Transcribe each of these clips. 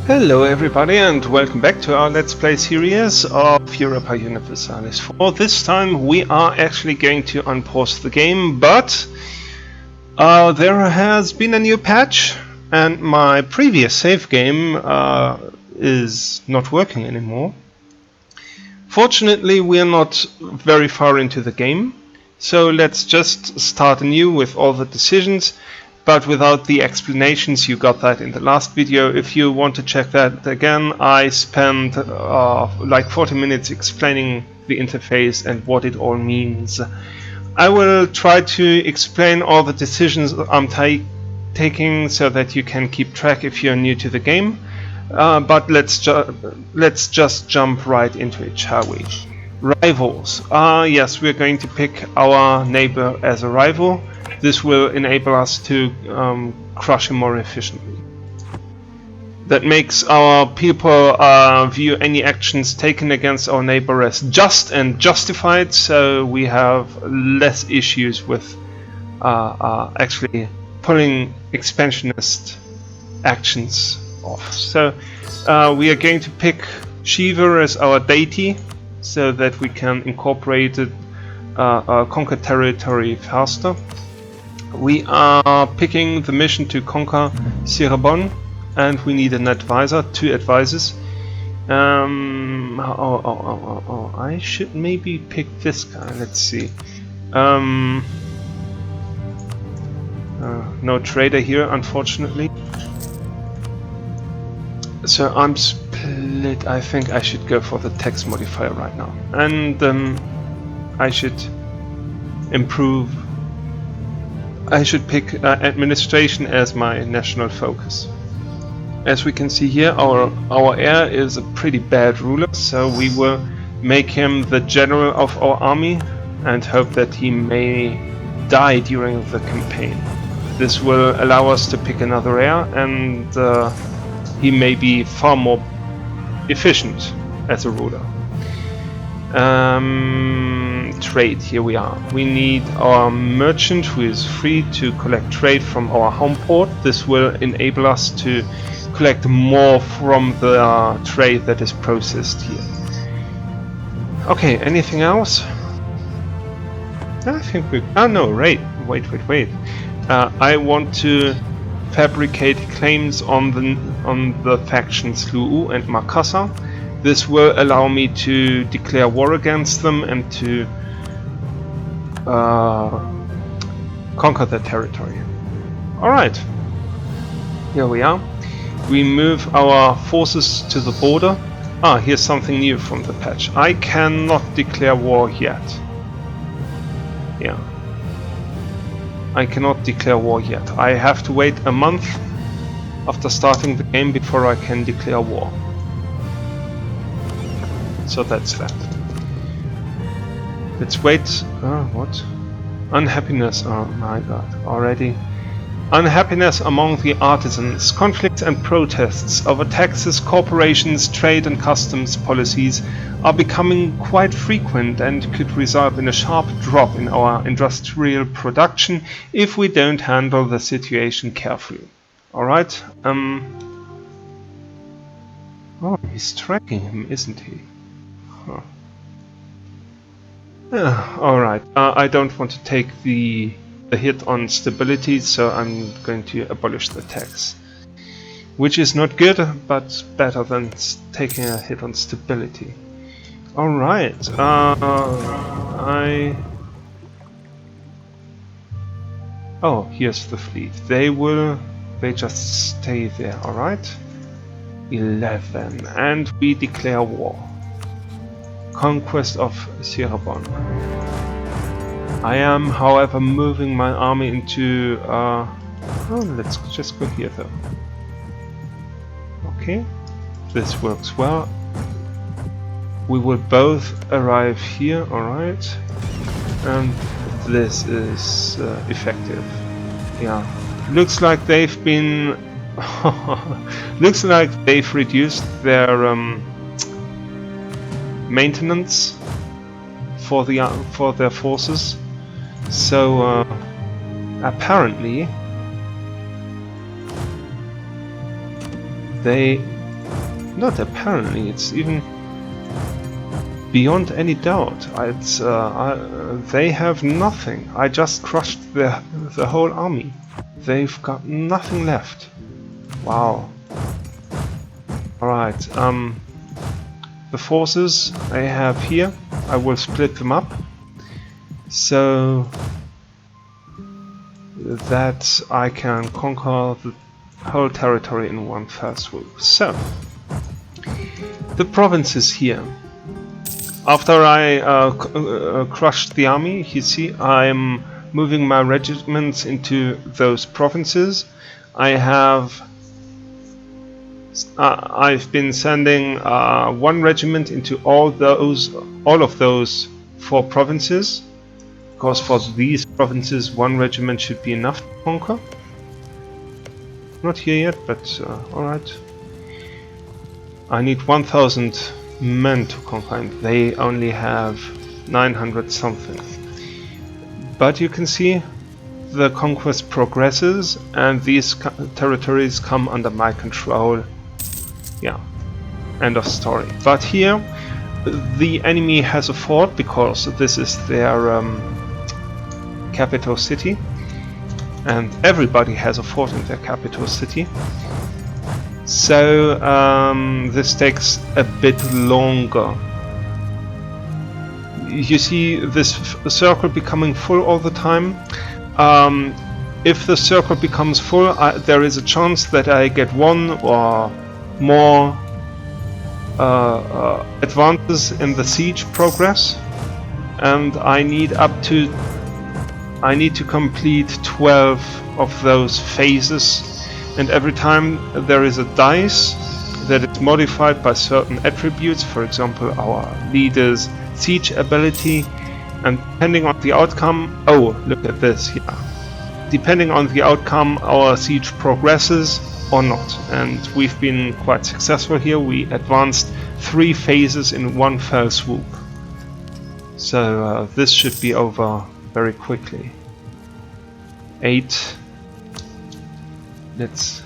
Hello everybody and welcome back to our Let's Play series of Europa Universalis 4. This time we are actually going to unpause the game, but there has been a new patch and my previous save game is not working anymore. Fortunately we are not very far into the game, so let's just start anew with all the decisions. But without the explanations. You got that in the last video. If you want to check that again, I spent like 40 minutes explaining the interface and what it all means. I will try to explain all the decisions I'm taking so that you can keep track if you're new to the game. But let's just jump right into it, shall we? Rivals. Yes, we're going to pick our neighbor as a rival. This will enable us to crush him more efficiently. That makes our people view any actions taken against our neighbor as just and justified, so we have less issues with actually pulling expansionist actions off. So we are going to pick Shiva as our deity so that we can incorporate it, conquer territory faster. We are picking the mission to conquer Cirebon, and we need an advisor, 2 advisors. I should maybe pick this guy. Let's see. No trader here, unfortunately. So I'm split. I think I should go for the text modifier right now, and I should improve. I should pick administration as my national focus. As we can see here, our heir is a pretty bad ruler, so we will make him the general of our army and hope that he may die during the campaign. This will allow us to pick another heir, and he may be far more efficient as a ruler. Trade, here we are. We need our merchant who is free to collect trade from our home port. This will enable us to collect more from the trade that is processed here. Okay, anything else? I think we... Oh no, wait. I want to fabricate claims on the factions Lu'u and Makassar. This will allow me to declare war against them and to conquer their territory. Alright, here we are. We move our forces to the border. Here's something new from the patch. I cannot declare war yet. Yeah. I cannot declare war yet. I have to wait a month after starting the game before I can declare war. So that's that. Let's wait. What? Unhappiness. Oh my god. Already. Unhappiness among the artisans. Conflicts and protests over taxes, corporations, trade and customs policies are becoming quite frequent and could result in a sharp drop in our industrial production if we don't handle the situation carefully. Alright. Oh, he's tracking him, isn't he? Huh. Alright, I don't want to take the hit on stability, so I'm going to abolish the tax. Which is not good, but better than taking a hit on stability. Alright, Oh, here's the fleet. They just stay there, alright? 11, and we declare war. Conquest of Cirebon. I am, however, moving my army into... let's just go here though. Okay, this works well. We will both arrive here, alright. And this is effective. Yeah, looks like they've been... looks like they've reduced their maintenance for their forces. So apparently they not apparently, it's even beyond any doubt. They have nothing. I just crushed the whole army. They've got nothing left. Wow. Alright, the forces I have here, I will split them up so that I can conquer the whole territory in one fell swoop. So, the provinces here. After I crushed the army, you see, I'm moving my regiments into those provinces. I've been sending one regiment into all of those 4 provinces, because for these provinces 1 regiment should be enough to conquer. Not here yet, but alright. I need 1,000 men to conquer, and they only have 900 something. But you can see the conquest progresses, and these territories come under my control. Yeah, end of story. But here the enemy has a fort because this is their capital city, and everybody has a fort in their capital city. So this takes a bit longer. You see this circle becoming full all the time. If the circle becomes full, there is a chance that I get 1 or more advances in the siege progress, and I need to complete 12 of those phases, and every time there is a dice that is modified by certain attributes, for example our leader's siege ability, and depending on the outcome, oh look at this, yeah, depending on the outcome our siege progresses or not, and we've been quite successful here. We advanced 3 phases in one fell swoop, so this should be over very quickly. 8. Let's...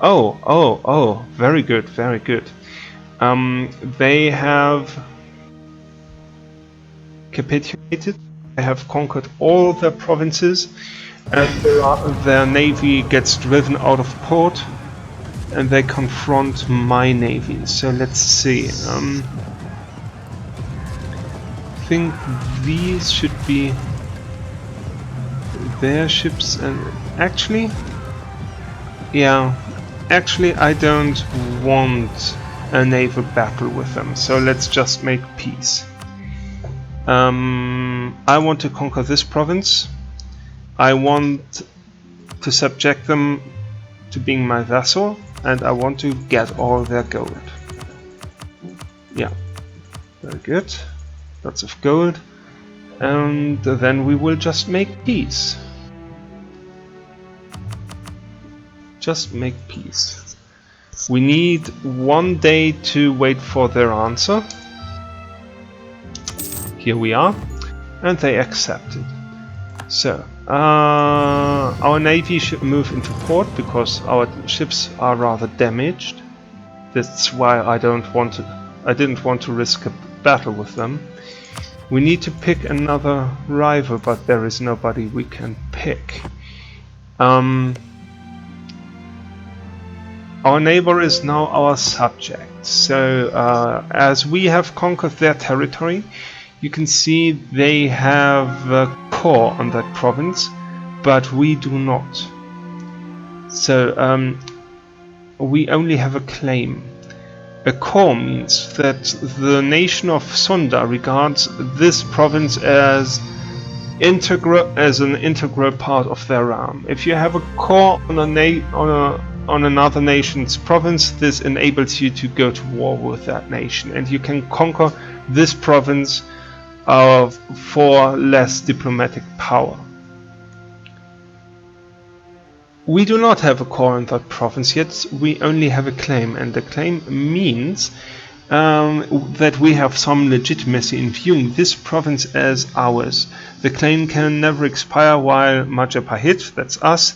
oh, very good, very good. They have capitulated. They have conquered all their provinces, and their navy gets driven out of port, and they confront my navy. So let's see. I think these should be their ships, and actually, yeah, actually I don't want a naval battle with them, so let's just make peace. I want to conquer this province. I want to subject them to being my vassal, and I want to get all their gold. Yeah, very good. Lots of gold. And then we will just make peace. Just make peace. We need 1 day to wait for their answer. Here we are, and they accepted. So, our navy should move into port because our ships are rather damaged. That's why I didn't want to risk a battle with them. We need to pick another rival, but there is nobody we can pick. Our neighbor is now our subject. So, as we have conquered their territory, you can see they have a core on that province, but we do not. So we only have a claim. A core means that the nation of Sunda regards this province as an integral part of their realm. If you have a core on another nation's province, this enables you to go to war with that nation, and you can conquer this province for less diplomatic power. We do not have a core in that province yet, we only have a claim, and the claim means that we have some legitimacy in viewing this province as ours. The claim can never expire while Majapahit, that's us,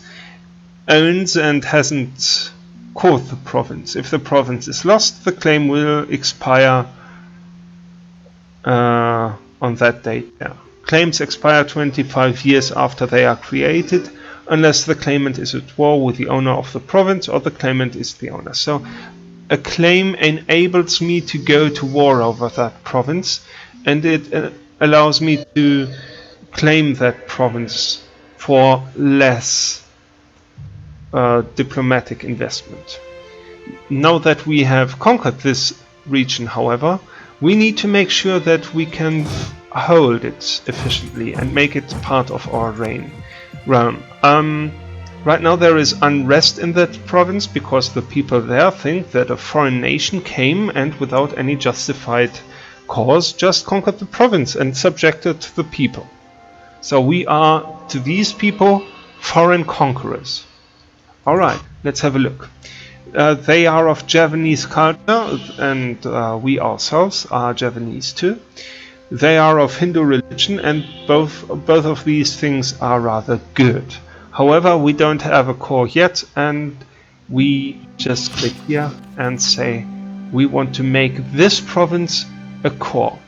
owns and hasn't court the province. If the province is lost, the claim will expire on that date. Yeah. Claims expire 25 years after they are created, unless the claimant is at war with the owner of the province or the claimant is the owner. So a claim enables me to go to war over that province, and it allows me to claim that province for less diplomatic investment. Now that we have conquered this region, however, we need to make sure that we can hold it efficiently and make it part of our realm. Right now there is unrest in that province because the people there think that a foreign nation came and without any justified cause just conquered the province and subjected the people. So we are, to these people, foreign conquerors. Alright, let's have a look. They are of Javanese culture, and we ourselves are Javanese too. They are of Hindu religion, and both of these things are rather good. However, we don't have a core yet, and we just click here and say we want to make this province a core.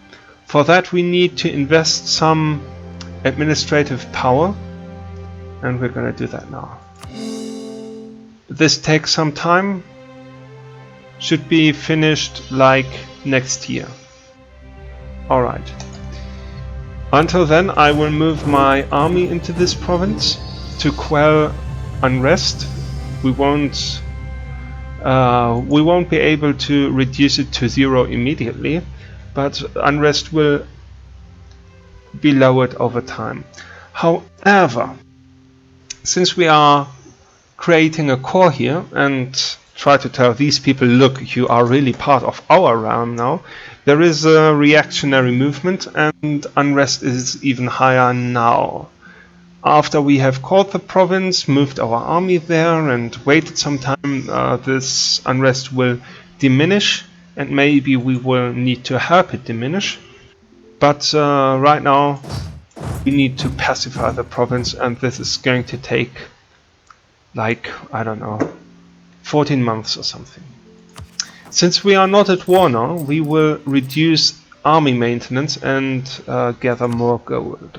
For that we need to invest some administrative power, and we're going to do that now. This takes some time, should be finished like next year. Alright. Until then I will move my army into this province to quell unrest. We won't be able to reduce it to 0 immediately, but unrest will be lowered over time. However, since we are creating a core here and try to tell these people, look, you are really part of our realm now, there is a reactionary movement and unrest is even higher now. After we have caught the province, moved our army there and waited some time, this unrest will diminish, and maybe we will need to help it diminish. But right now we need to pacify the province, and this is going to take like, I don't know, 14 months or something. Since we are not at war now, we will reduce army maintenance and gather more gold.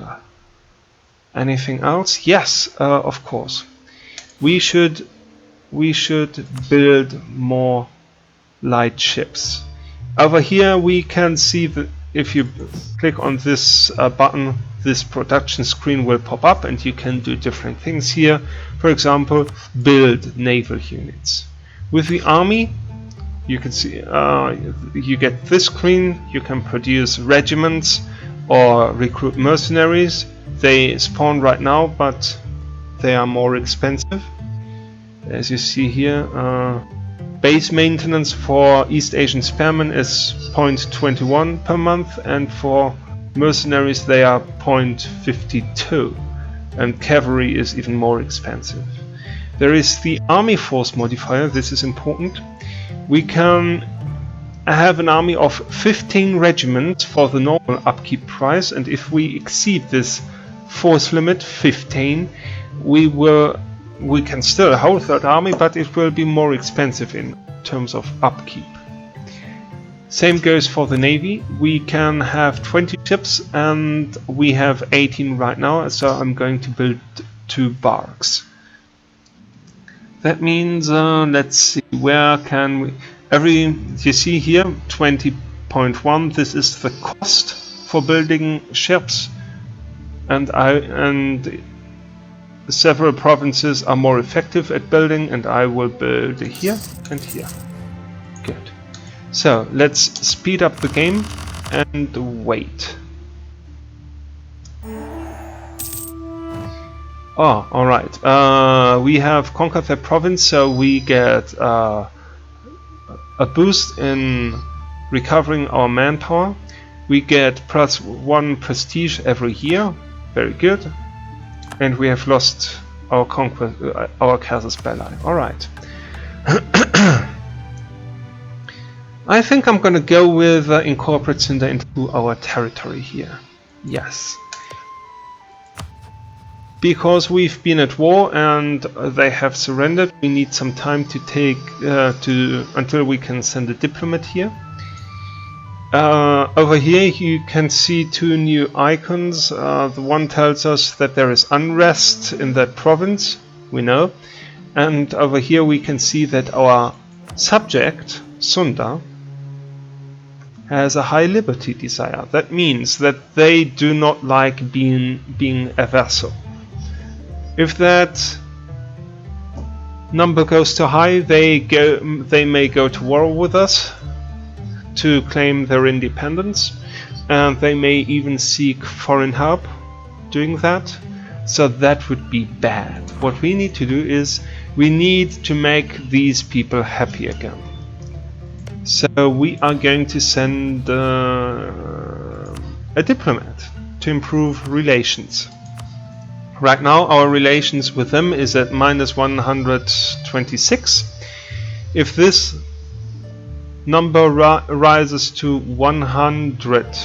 Anything else? Yes, of course. We should build more light ships. Over here we can see that if you click on this button, this production screen will pop up and you can do different things here. For example, build naval units. With the army, you can see you get this screen. You can produce regiments or recruit mercenaries. They spawn right now, but they are more expensive. As you see here, base maintenance for East Asian Spearmen is 0.21 per month, and for mercenaries they are 0.52, and cavalry is even more expensive. There is the army force modifier. This is important. We can have an army of 15 regiments for the normal upkeep price, and if we exceed this force limit 15, we can still hold that army, but it will be more expensive in terms of upkeep. Same goes for the navy. We can have 20 ships and we have 18 right now, so I'm going to build 2 barks. That means let's see, where can we, you see here 20.1, this is the cost for building ships, and several provinces are more effective at building, and I will build here and here. Good. So let's speed up the game and wait. Oh, alright. We have conquered the province, so we get a boost in recovering our manpower. We get +1 prestige every year. Very good. And we have lost our conquest, our casus belli. Alright. I think I'm gonna go with incorporate Sunda into our territory here. Yes. Because we've been at war and they have surrendered, we need some time to take until we can send a diplomat here. Over here you can see two new icons. The one tells us that there is unrest in that province, we know. And over here we can see that our subject, Sunda, has a high liberty desire. That means that they do not like being a vassal. If that number goes too high, they may go to war with us to claim their independence, and they may even seek foreign help doing that. So that would be bad. What we need to do is we need to make these people happy again. So we are going to send a diplomat to improve relations. Right now our relations with them is at -126. If this number rises to 100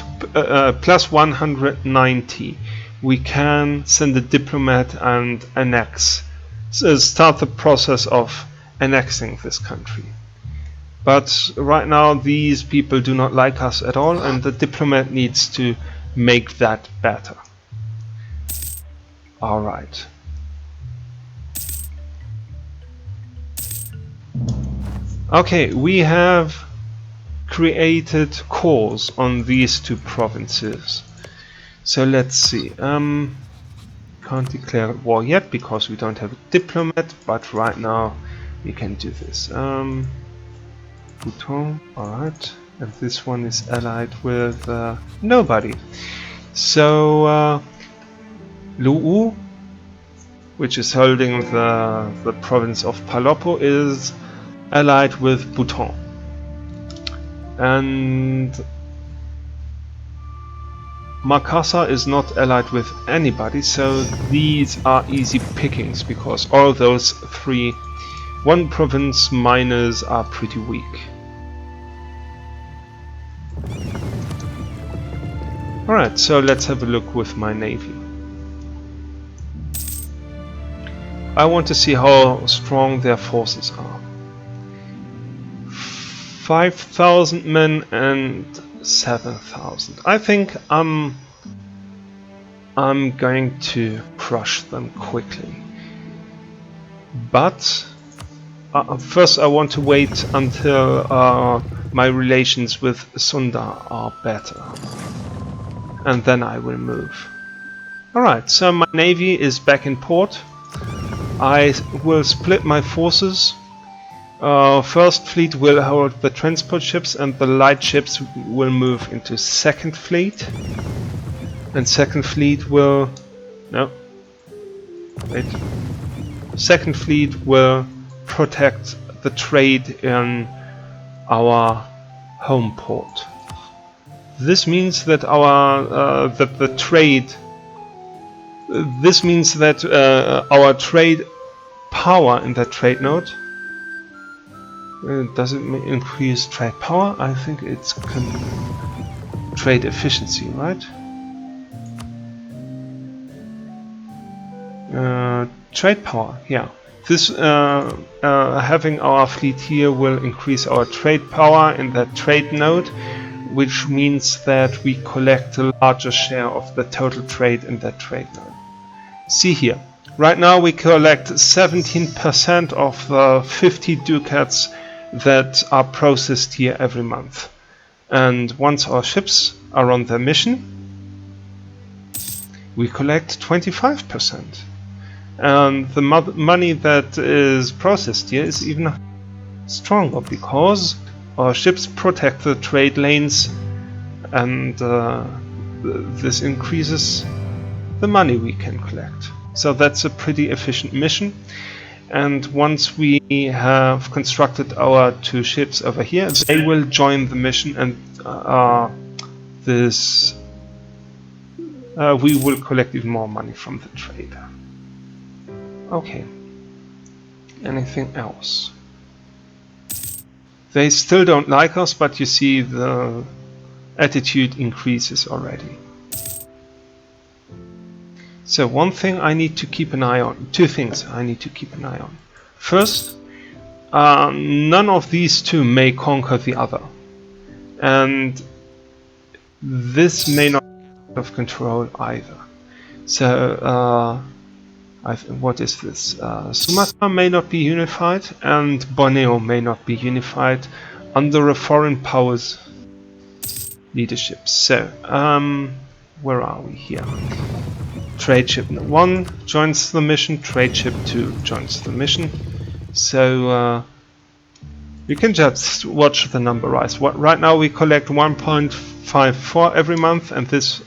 plus 190, we can send a diplomat and start the process of annexing this country. But right now these people do not like us at all, and the diplomat needs to make that better. Alright. Okay, we have created cores on these two provinces. So let's see. Can't declare war yet because we don't have a diplomat, but right now we can do this. Bhutan, alright. And this one is allied with nobody. So Lu'u, which is holding the province of Palopo, is allied with Bhutan. And Makassar is not allied with anybody, so these are easy pickings because all those three one province miners are pretty weak. Alright, so let's have a look with my navy. I want to see how strong their forces are. 5,000 men and 7,000. I think I'm going to crush them quickly. But first I want to wait until my relations with Sunda are better. And then I will move. Alright, so my navy is back in port. I will split my forces. First fleet will hold the transport ships and the light ships will move into second fleet. And second fleet will... no. Wait. Second fleet will protect the trade in our home port. This means that our our trade power in that trade node. Does it increase trade power? I think it's trade efficiency, right? Trade power, yeah. This having our fleet here will increase our trade power in that trade node, which means that we collect a larger share of the total trade in that trade node. See here, right now we collect 17% of the 50 ducats that are processed here every month. And once our ships are on their mission, we collect 25%. And the money that is processed here is even stronger because our ships protect the trade lanes, and this increases the money we can collect. So that's a pretty efficient mission. And once we have constructed our two ships over here, they will join the mission, and we will collect even more money from the trader. Okay. Anything else? They still don't like us, but you see the attitude increases already. So one thing I need to keep an eye on, two things I need to keep an eye on. First, none of these two may conquer the other, and this may not be out of control either. So what is this? Sumatra may not be unified, and Borneo may not be unified under a foreign power's leadership. So where are we here? Trade ship 1 joins the mission, trade ship 2 joins the mission. So you can just watch the number rise. Right now we collect 1.54 every month, and this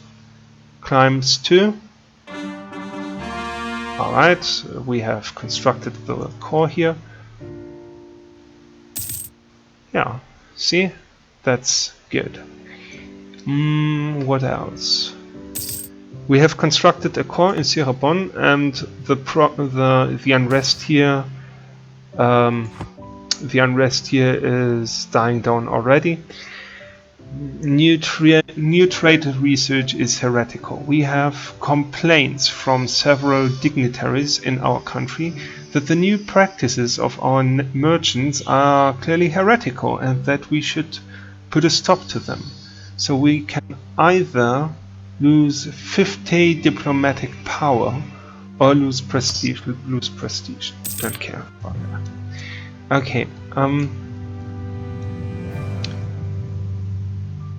climbs to... Alright, we have constructed the core here. Yeah, see? That's good. What else? We have constructed a core in Cirebon, and the unrest here, is dying down already. New trade research is heretical. We have complaints from several dignitaries in our country that the new practices of our merchants are clearly heretical and that we should put a stop to them. So we can either lose 50 diplomatic power or lose prestige. Don't care about that. Okay.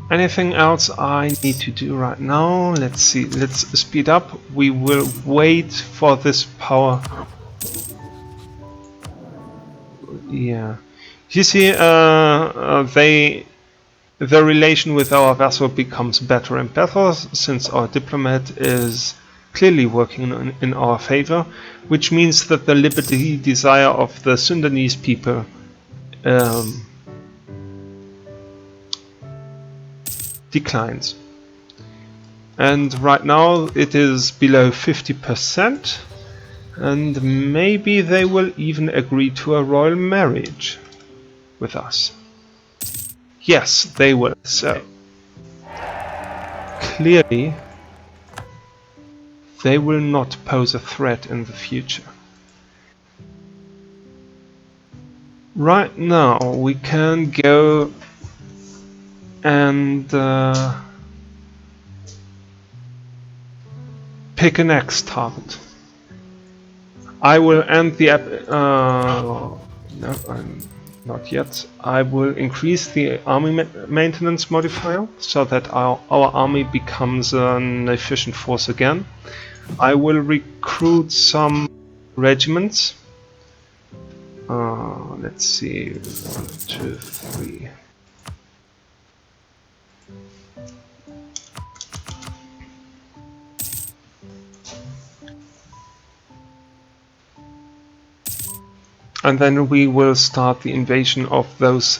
Anything else I need to do right now? Let's see. Let's speed up. We will wait for this power. Yeah. You see, the relation with our vassal becomes better and better since our diplomat is clearly working in our favor, which means that the liberty desire of the Sundanese people declines. And right now it is below 50%, and maybe they will even agree to a royal marriage with us. Yes, they will. So clearly they will not pose a threat in the future. Right now we can go and pick a next target. I will end the no, not yet. I will increase the army maintenance modifier so that our army becomes an efficient force again. I will recruit some regiments. Let's see, 1, 2, 3. And then we will start the invasion of those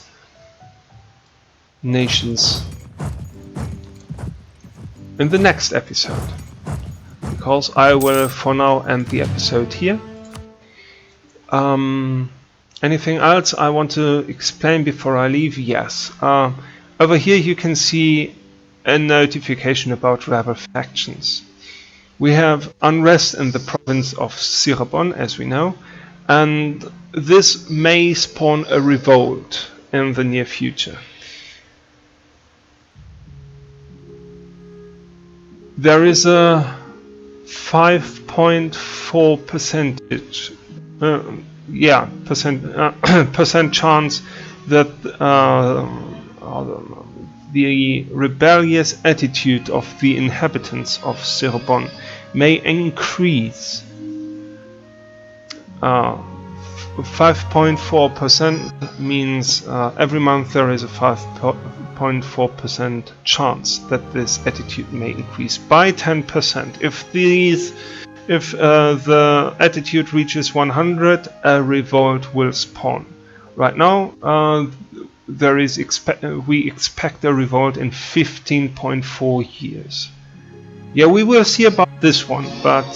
nations in the next episode. Because I will for now end the episode here. Anything else I want to explain before I leave? Yes. Over here you can see a notification about rebel factions. We have unrest in the province of Cirebon, as we know, and this may spawn a revolt in the near future. There is a 5.4% percent chance that the rebellious attitude of the inhabitants of Cirebon may increase. 5.4% means every month there is a 5.4% chance that this attitude may increase by 10%. If the attitude reaches 100, a revolt will spawn. Right now, we expect a revolt in 15.4 years. Yeah, we will see about this one, but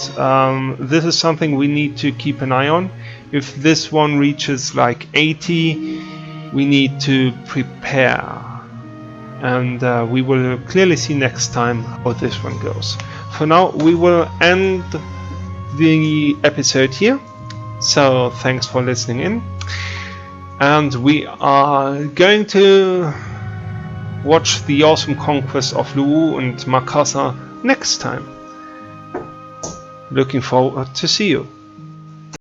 this is something we need to keep an eye on. If this one reaches like 80, we need to prepare. And we will clearly see next time how this one goes. for now we will end the episode here. So thanks for listening in, and we are going to watch the awesome conquest of Luwu and Makassar next time. Looking forward to see you.